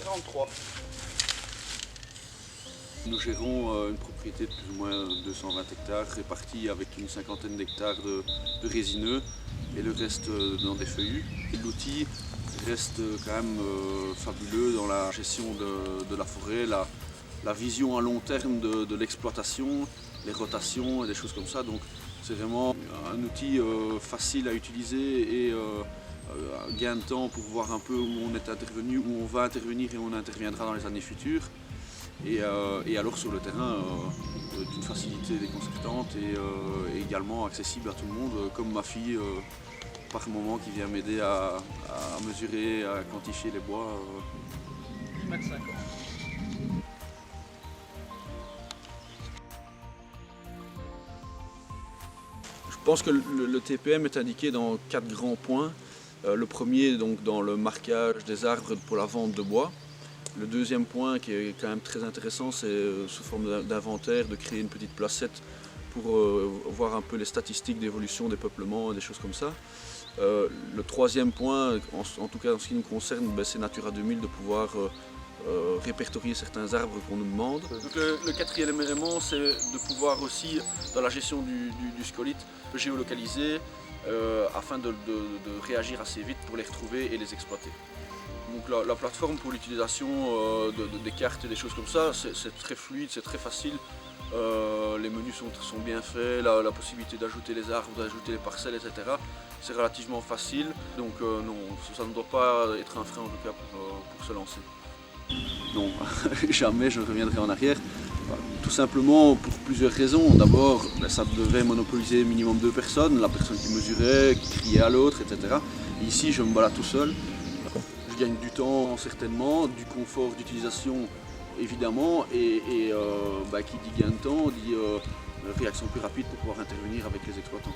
43. Nous gérons une propriété de plus ou moins 220 hectares répartie avec une cinquantaine d'hectares de résineux et le reste dans des feuillus. L'outil reste quand même fabuleux dans la gestion de la forêt, la vision à long terme de l'exploitation, les rotations et des choses comme ça. Donc c'est vraiment un outil facile à utiliser et un gain de temps pour voir un peu où on est intervenu, où on va intervenir et où on interviendra dans les années futures. Et alors sur le terrain, d'une facilité déconcertante et également accessible à tout le monde, comme ma fille par moment qui vient m'aider à mesurer, à quantifier les bois. 10,50 m. Je pense que le TPM est indiqué dans 4 grands points. Le premier donc dans le marquage des arbres pour la vente de bois. Le deuxième point qui est quand même très intéressant, c'est sous forme d'inventaire, de créer une petite placette pour voir un peu les statistiques d'évolution des peuplements et des choses comme ça. Le troisième point, en tout cas en ce qui nous concerne, c'est Natura 2000 de pouvoir répertorier certains arbres qu'on nous demande. Donc le quatrième élément, c'est de pouvoir aussi, dans la gestion du scolyte, géolocaliser afin de réagir assez vite pour les retrouver et les exploiter. Donc la plateforme pour l'utilisation des cartes et des choses comme ça, c'est très fluide, c'est très facile. Les menus sont bien faits, la possibilité d'ajouter les arbres, d'ajouter les parcelles, etc. C'est relativement facile, donc non, ça ne doit pas être un frein en tout cas pour se lancer. Non, jamais je ne reviendrai en arrière. Tout simplement pour plusieurs raisons. D'abord, ça devait monopoliser minimum 2 personnes, la personne qui mesurait, qui criait à l'autre, etc. Et ici, je me balade tout seul. Je gagne du temps certainement, du confort d'utilisation évidemment, et qui dit gain de temps dit réaction plus rapide pour pouvoir intervenir avec les exploitants.